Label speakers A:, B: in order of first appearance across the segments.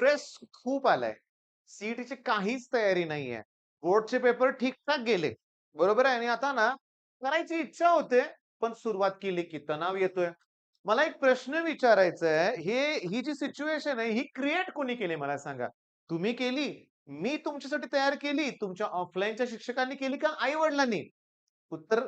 A: Stress खूप आलाय. सीईटीची काहीच तयारी नाहीये. बोर्डचे पेपर ठीक-ठाक गेले. बरोबर आहे आणि आता ना करायची इच्छा होते, पण सुरुवात केली की तणाव येतोय. मला एक प्रश्न विचारायचा आहे, ही जी सिच्युएशन आहे, ही क्रिएट कोणी केली मला सांगा? तुम्ही केली? मी तुमच्यासाठी तयार केली? तुमच्या ऑफलाईनच्या शिक्षकांनी केली का आई-वडिलांनी? उत्तर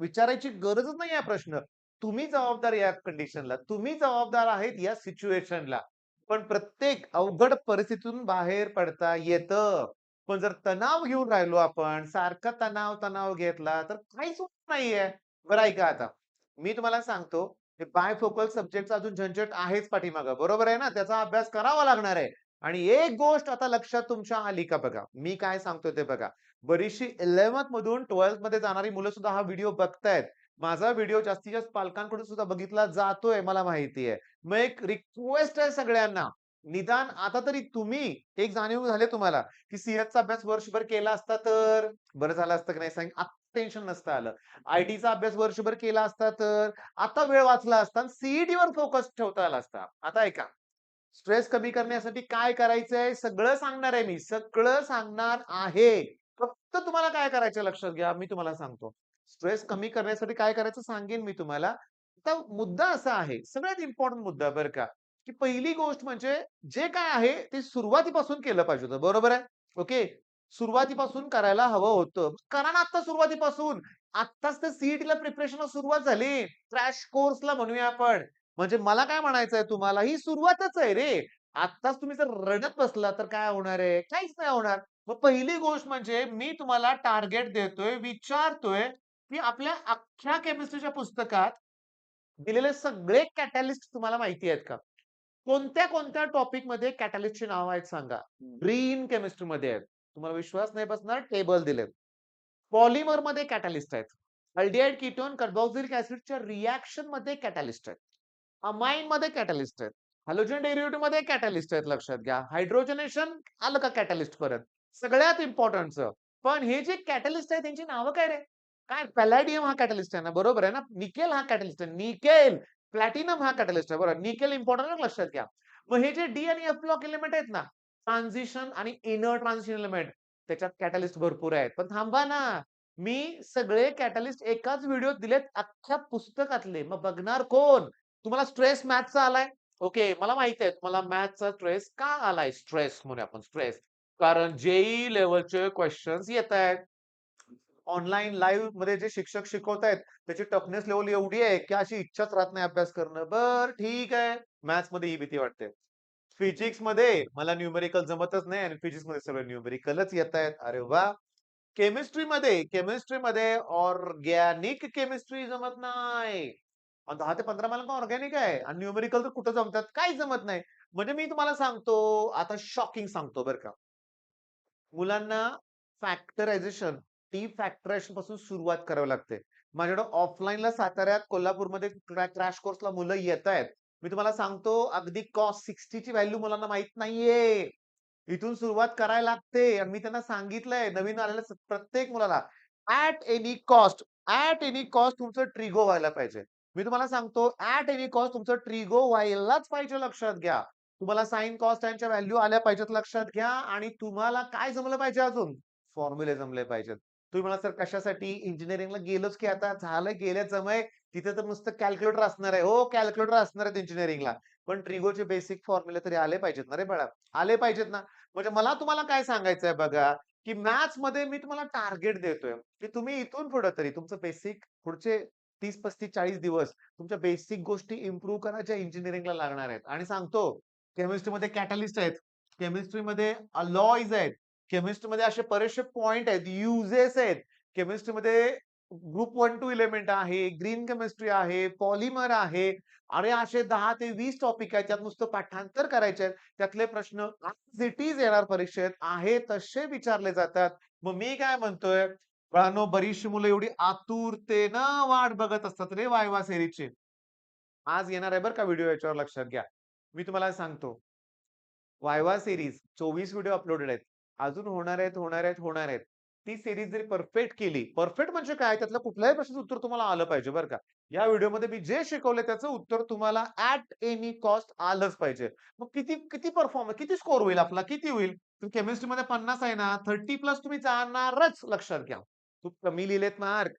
A: विचारायची गरजच नाही हा प्रश्न. तुम्ही जबाबदार या कंडिशनला. तुम्ही जबाबदार आहेत या सिच्युएशनला. पण प्रत्येक अवघड परिस्थितीतून बाहेर पडता येतं. पण जर तणाव घेऊन राहिलो आपण, सारखा तणाव घेतला, तर काहीच होत नाहीये. बरं ऐका आता, मी तुम्हाला सांगतो, हे बायफोकल सब्जेक्टचा अजून झंझट आहेच पाठीमागं. बरोबर आहे ना? त्याचा अभ्यास करावा लागणार आहे. आणि एक गोष्ट आता लक्षात तुमच्या आली का बघा. मी काय सांगतोय ते बघा. बरीचशी 11th मधून 12th मध्ये जाणारी मुलं सुद्धा हा व्हिडिओ बघतायत. माझा व्हिडिओ जास्तीत जास्त पालकांकडून सुद्धा बघितला जातोय मला माहिती आहे. मग एक रिक्वेस्ट आहे सगळ्यांना, निदान आता तरी तुम्ही एक जाणीव झाली तुम्हाला, की सीएसचा अभ्यास वर्षभर केला असता तर बरं झालं असतं की नाही सांग आता टेन्शन नसतं आलं. आयटीचा अभ्यास वर्षभर केला असता तर आता वेळ वाचला असता आणि सीईटीवर फोकस ठेवता आला असता. आता ऐका, स्ट्रेस कमी करण्यासाठी काय करायचंय सगळं सांगणार आहे मी. सगळं सांगणार आहे. फक्त तुम्हाला काय करायचं लक्षात घ्या, मी तुम्हाला सांगतो. स्ट्रेस कमी करण्यासाठी काय करायचं सांगेन मी तुम्हाला. आता मुद्दा असा आहे, सगळ्यात इम्पोर्टंट मुद्दा बरं का, की पहिली गोष्ट म्हणजे जे काय आहे ते सुरुवातीपासून केलं पाहिजे होतं. बरोबर आहे? ओके. सुरुवातीपासून करायला हवं होतं. करा ना आत्ता सुरुवातीपासून. आत्ताच तर सीईटीला प्रिपरेशनला सुरुवात झाली. क्रॅश कोर्सला म्हणूया आपण. म्हणजे मला काय म्हणायचंय तुम्हाला, ही सुरुवातच आहे रे. आत्ताच तुम्ही जर रडत बसला तर काय होणार आहे? काहीच नाही होणार. मग पहिली गोष्ट म्हणजे मी तुम्हाला टार्गेट देतोय, विचारतोय, की आपल्या अख्ख्या केमिस्ट्रीच्या पुस्तकात दिलेले सगळे कॅटलिस्ट तुम्हाला माहिती आहेत का? कोणत्या-कोणत्या टॉपिकमध्ये कॅटलिस्टची नावं आहेत सांगा? ग्रीन केमिस्ट्रीमध्ये आहेत. तुम्हाला विश्वास नाही बसणार, टेबल दिलेत. पॉलिमरमध्ये कॅटलिस्ट आहेत. अल्डिहाइड कीटोन कार्बोक्सिलिक ॲसिडच्या रिएक्शनमध्ये कॅटलिस्ट आहेत. अमाईनमध्ये कॅटलिस्ट आहेत. हॅलोजन डेरिव्हेटिव्हमध्ये कॅटलिस्ट आहेत लक्षात घ्या. हायड्रोजनेशन आलं का कॅटलिस्ट परत. सगळ्यात इम्पोर्टंटचं. पण हे जे कॅटलिस्ट आहेत त्यांची नावं काय रे? काय पॅलॅडियम हा कॅटलिस्ट आहे ना, बरोबर आहे ना? निकेल हा कॅटलिस्ट आहे. निकेल, प्लॅटिनम हा कॅटलिस्ट आहे. बरोबर. निकेल इम्पोर्टंट आहे लक्षात घ्या. मग हे जे डी आणि एफ ब्लॉक एलिमेंट आहेत ना, ट्रान्झिशन आणि इनर ट्रान्झिशन एलिमेंट त्याच्यात कॅटलिस्ट भरपूर आहेत. पण थांबा ना, मी सगळे कॅटलिस्ट एकाच व्हिडिओत दिलेत अख्ख्या पुस्तकातले. मग बघणार कोण? तुम्हाला स्ट्रेस मॅथ्सचा आलाय? ओके. मला माहिती आहे तुम्हाला मॅथ्सचा स्ट्रेस का आलाय? स्ट्रेस म्हणूया आपण स्ट्रेस. कारण जेईई लेव्हलचे क्वेशन्स येतायत. ऑनलाईन लाईव्हमध्ये जे शिक्षक शिकवतायत, त्याची टफनेस लेव्हल एवढी आहे, की अशी इच्छाच राहत नाही अभ्यास करणं. बरं ठीक आहे. मॅथ्समध्ये ही भीती वाटते. फिजिक्समध्ये मला न्यूमेरिकल जमतच नाही आणि फिजिक्समध्ये सगळं न्यूमेरिकलच येतायत. अरे वाह! केमिस्ट्रीमध्ये ऑर्गॅनिक केमिस्ट्री जमत नाही. 10 ते 15 मार्क ऑर्गॅनिक आहे आणि न्यूमेरिकल तर कुठं जमतात? काहीच जमत नाही. म्हणजे मी तुम्हाला सांगतो, आता शॉकिंग सांगतो बरं का. मुलांना फॅक्टरायझेशन, डी-फॅक्टरायझेशन पासून सुरुवात करावी लागते. माझ्याकडे ऑफलाईनला साताऱ्यात, कोल्हापूरमध्ये क्रॅश कोर्सला मुलं येतायत. मी तुम्हाला सांगतो अगदी कॉस 60 ची व्हॅल्यू मुलांना माहीत नाहीये. इथून सुरुवात करायला लागते आणि मी त्यांना सांगितलंय नवीन आलेल्या प्रत्येक मुलाला ॲट एनी कॉस्ट तुमचं ट्रिगो व्हायला पाहिजे. मी तुम्हाला सांगतो ॲट एनी कॉस्ट तुमचं ट्रिगो व्हायलाच पाहिजे लक्षात घ्या. तुम्हाला साइन कॉस टॅनच्या व्हॅल्यू आल्या पाहिजेत लक्षात घ्या आणि तुम्हाला काय जमलं पाहिजे अजून? फॉर्म्युले जमले पाहिजेत. तुम्ही म्हणा सर कशासाठी? इंजिनिअरिंगला गेलोच की आता झालं गेल्या जमाय तिथे तर नुसतं कॅल्क्युलेटर असणार आहे. हो, कॅल्क्युलेटर असणार आहेत इंजिनिअरिंगला. पण ट्रिगोचे बेसिक फॉर्म्युले तरी आले पाहिजेत ना रे बाळा. आले पाहिजेत ना. म्हणजे मला तुम्हाला काय सांगायचंय बघा, की मॅथ्समध्ये मी तुम्हाला टार्गेट देतोय, की तुम्ही इथून पुढे तरी तुमचं बेसिक पुढचे 30, 35, 40 दिवस तुमच्या बेसिक गोष्टी इम्प्रूव्ह करा ज्या इंजिनिअरिंगला लागणार आहेत. आणि सांगतो केमिस्ट्रीमध्ये कॅटलिस्ट आहेत. केमिस्ट्रीमध्ये अलॉयज आहेत. केमिस्ट्रीमध्ये असे बरेचसे पॉइंट आहेत, युजेस आहेत. केमिस्ट्रीमध्ये ग्रुप 1-2 एलिमेंट आहे, ग्रीन केमिस्ट्री आहे, पॉलिमर आहे. अरे असे 10 ते 20 टॉपिक आहेत. त्यात नुसतं पाठांतर करायचे आहेत. त्यातले प्रश्न ॲज इट इज येणार परीक्षेत आहे तसे विचारले जातात. मग मी काय म्हणतोय, बाळांनो बरीचशी मुलं एवढी आतुरतेनं वाट बघत असतात रे वायवा सेरीजची. आज येणार आहे बरं का व्हिडिओ याच्यावर लक्षात घ्या. मी तुम्हाला सांगतो. वायवा सीरीज 24 व्हिडिओ अपलोडेड आहेत. अजून होणार आहेत. ती सीरीज जरी परफेक्ट केली, परफेक्ट म्हणजे काय? त्यातल्या कुठल्याही प्रश्नाचं उत्तर तुम्हाला आलं पाहिजे बरं का. या व्हिडिओमध्ये मी जे शिकवलंय त्याचं उत्तर तुम्हाला ॲट एनी कॉस्ट आलंच पाहिजे. मग किती किती किती स्कोर होईल आपला? किती होईल? केमिस्ट्रीमध्ये 50 आहे ना, 30 प्लस तुम्ही जाणारच लक्षात घ्या. खूप कमी लिहिलेत मार्क.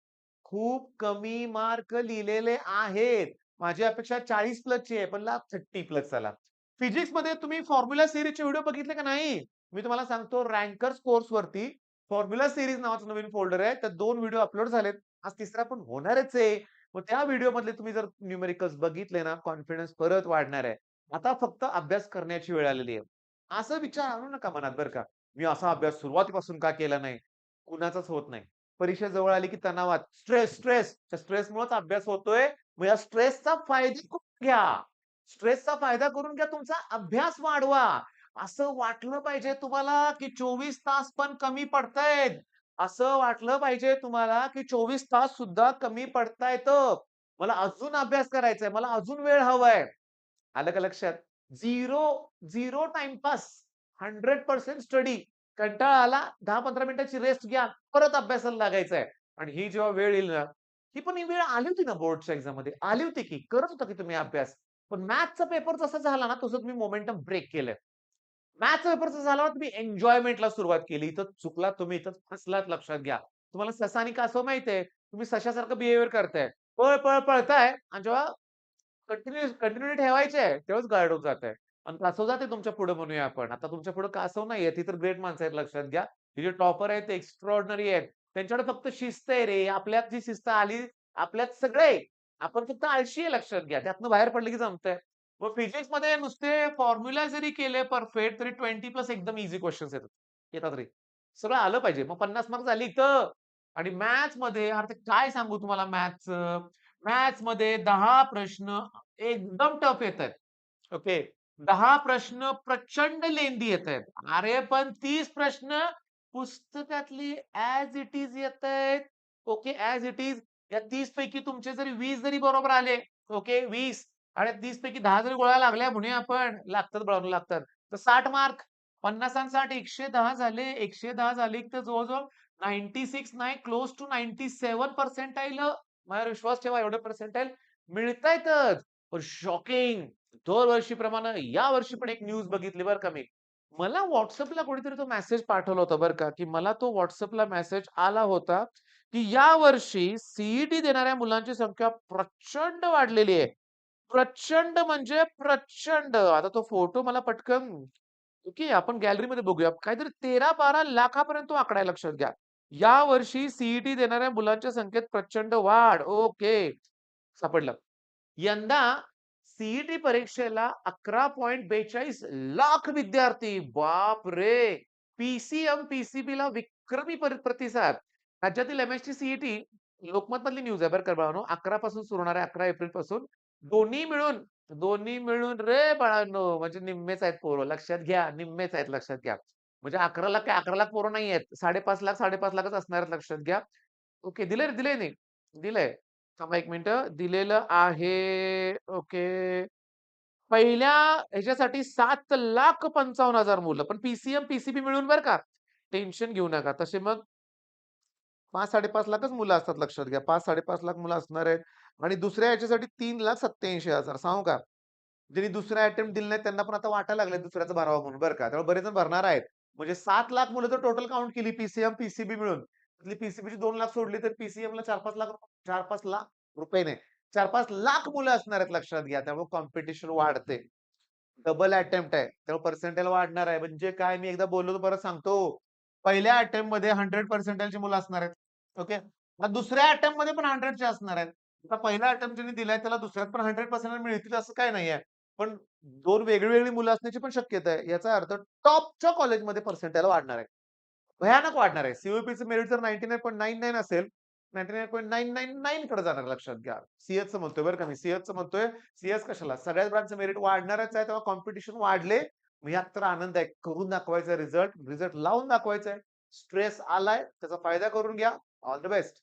A: खूप कमी मार्क लिहिलेले आहेत. माझी अपेक्षा 40 प्लसची आहे, पण 30 प्लस चला. फिजिक्समध्ये तुम्ही फॉर्म्युला सीरीजचे व्हिडिओ बघितले का नाही? मी तुम्हाला सांगतो रँकर्स कोर्सवरती फॉर्म्युला सीरीज नावाचं नवीन फोल्डर आहे. त्यात 2 व्हिडिओ अपलोड झालेत. आज तिसरा पण होणारच आहे. मग त्या व्हिडिओमधले तुम्ही जर न्यूमेरिकल्स बघितले ना, कॉन्फिडन्स परत वाढणार आहे. आता फक्त अभ्यास करण्याची वेळ आलेली आहे. असं विचार आणू नका मनात बरं का. मी असा अभ्यास सुरुवातीपासून का केला नाही? कुणाचाच होत नाही. परीक्षा जवळ आली की तणावात स्ट्रेस. त्या स्ट्रेसमुळेच अभ्यास होतोय. मग या स्ट्रेसचा फायदा करून घ्या. स्ट्रेसचा फायदा करून घ्या. तुमचा अभ्यास वाढवा. असं वाटलं पाहिजे तुम्हाला, की 24 तास पण कमी पडतायत. असं वाटलं पाहिजे तुम्हाला, की 24 तास सुद्धा कमी पडतायत. मला अजून अभ्यास करायचाय. मला अजून वेळ हवाय. आलं का लक्षात? Zero zero timepass. 100% स्टडी. कंटाळा आला 10-15 मिनिटाची रेस्ट घ्या. परत अभ्यासाला लागायचंय. आणि ही जेव्हा वेळ येईल ना, ही वेळ आली होती ना बोर्डच्या एक्झाममध्ये. आली होती की. करत होता की तुम्ही अभ्यास. पण मॅथ्सचा पेपर जसा झाला ना, तसं तुम्ही मोमेंटम ब्रेक केलंय. मॅथ्सचा पेपर जसा झाला ना, तुम्ही एन्जॉयमेंटला सुरुवात केली. इथं चुकलात तुम्ही, इथं फसलात लक्षात घ्या. तुम्हाला ससा आणि कासव माहिती तुम्ही सशासारखं बिहेवियर करताय. पळताय आणि जेव्हा कंटिन्यूटी ठेवायची आहे, तेव्हाच गारड होत जातंय. आणि कासव जाते तुमच्या पुढे म्हणूया आपण. आता तुमच्या पुढे कासव नाहीये, ती तर ग्रेट माणसं आहेत लक्षात घ्या. हे जे टॉपर आहेत ते एक्स्ट्राऑर्डिनरी आहेत. त्यांच्याकडे फक्त शिस्त आहे रे. आपल्यात जी शिस्त आली, आपल्यात सगळं आहे. आपण फक्त आळशी आहे लक्षात घ्या. त्यातनं बाहेर पडलं की जमतंय. मग फिजिक्समध्ये नुसते फॉर्म्युला जरी केले परफेक्ट तरी 20 प्लस एकदम ईझी क्वेशन्स येतात. येतात रे. सगळं आलं पाहिजे. मग 50 मार्क झाली इथं. आणि मॅथ्समध्ये अरे ते काय सांगू तुम्हाला मॅथ्सचं. मॅथ्समध्ये 10 प्रश्न एकदम टफ येतायत. ओके. 10 प्रश्न प्रचंड लेंदी येतायत. अरे पण 30 प्रश्न पुस्तकातली ॲज इट इज येतायत. Okay, as it is. या 30 पैकी तुमचे जरी 20 जरी बरोबर आले, ओके 20 आणि 30 पैकी 10 जरी गोळ्या लागल्या म्हणूया आपण, लागतात बाळांनो लागतात. तर 60 मार्क. 50 आणि 60 110 झाले. 110 झाले तर जवळ-जवळ 96 नाही क्लोज टू 97 पर्सेंटाइल माझ्यावर विश्वास ठेवा एवढे पर्सेंटाइल मिळतायतच. पण शॉकिंग दरवर्षीप्रमाणे यावर्षी पण एक न्यूज बघितली बरं का मी. मला WhatsAppला कोणीतरी तो मेसेज पाठवला होता बरं का, की मला तो WhatsAppला मेसेज आला होता, की यावर्षी सी देणाऱ्या मुलांची संख्या प्रचंड वाढलेली आहे. प्रचंड म्हणजे प्रचंड. आता तो फोटो मला पटकन ओके, आपण गॅलरीमध्ये बघूया. काहीतरी 13-12 लाखापर्यंत तो आकडा आहे लक्षात घ्या. यावर्षी सी देणाऱ्या मुलांच्या संख्येत प्रचंड वाढ. ओके. सापडलं. यंदा सी परीक्षेला 11.42 लाख विद्यार्थी. बापरे! पी-सी-बीला विक्रमी प्रतिसाद. राज्यातील एम-एस-टी सी-ई-टी लोकमतमधली न्यूज आहे बरं का बाळांनो. 11 पासून सुरू होणार आहे 11 एप्रिल पासून. दोन्ही मिळून दोन्ही मिळून रे बाळांनो म्हणजे निम्मेच आहेत पोरं लक्षात घ्या. निम्मेच आहेत लक्षात घ्या. म्हणजे 11 लाख काय 11 लाख पोरं नाही आहेत. 5.5 लाख 5.5 लाखच असणार आहेत लक्षात घ्या. ओके. दिलंय नाही? दिलंय. थांबा 1 मिनिटं. दिलेलं आहे. ओके. पहिल्या ह्याच्यासाठी 7,55,000 मुलं. पण पी-सी-बी मिळून बरं का. टेन्शन घेऊ नका. तसे मग 5-5.5 लाखच मुलं असतात लक्षात घ्या. 5-5.5 लाख मुलं असणार आहेत आणि दुसऱ्या ह्याच्यासाठी 3,87,000 सांगू का? ज्यांनी दुसरा अटेम्प्ट दिले नाही त्यांना पण आता वाटायला लागलंय दुसऱ्याचा भरावा म्हणून बरं का. त्यामुळे बरेच जण भरणार आहेत. म्हणजे 7 लाख मुलं जर टोटल काउंट केली पी-सी-बी मिळून. त्यातली पी-सी-बीची 2 लाख सोडली तर पी-सी-एमला 4-5 लाख 4-5 लाख रुपये नाही. 4-5 लाख मुलं असणार आहेत लक्षात घ्या. त्यामुळे कॉम्पिटिशन वाढते. डबल अटेम्प्ट आहे. त्यामुळे पर्सेंटाइल वाढणार आहे. म्हणजे काय मी एकदा बोललो तर परत सांगतो. पहिल्या अटेम्प्टमध्ये 100 पर्सेंटाइलची मुलं असणार आहेत. ओके. मग दुसऱ्या अटेम्प्टमध्ये पण 100चे असणार आहेत. आता पहिला अटेम्प्ट ज्यांनी दिलाय त्याला दुसऱ्यात पण 100% मिळतील असं काही नाहीये. पण 2 वेगळी-वेगळी मुलं असण्याची पण शक्यता आहे. याचा अर्थ टॉपच्या कॉलेजमध्ये पर्सेंटाइल वाढणार आहे. भयानक वाढणार आहे. सी मेरिट जर 99.99 असेल, 99.999 कडे जाणार लक्षात घ्या. सी-एचचं म्हणतोय बरं का मी. सी-एचचं म्हणतोय. सी-एच कशाला? सगळ्याच ब्रांचचं मेरिट वाढणारच आहे. तेव्हा कॉम्पिटिशन वाढले. मग यात तर आनंद आहे. करून दाखवायचा रिझल्ट लावून दाखवायचा आहे. स्ट्रेस आलाय, त्याचा फायदा करून घ्या. All the best.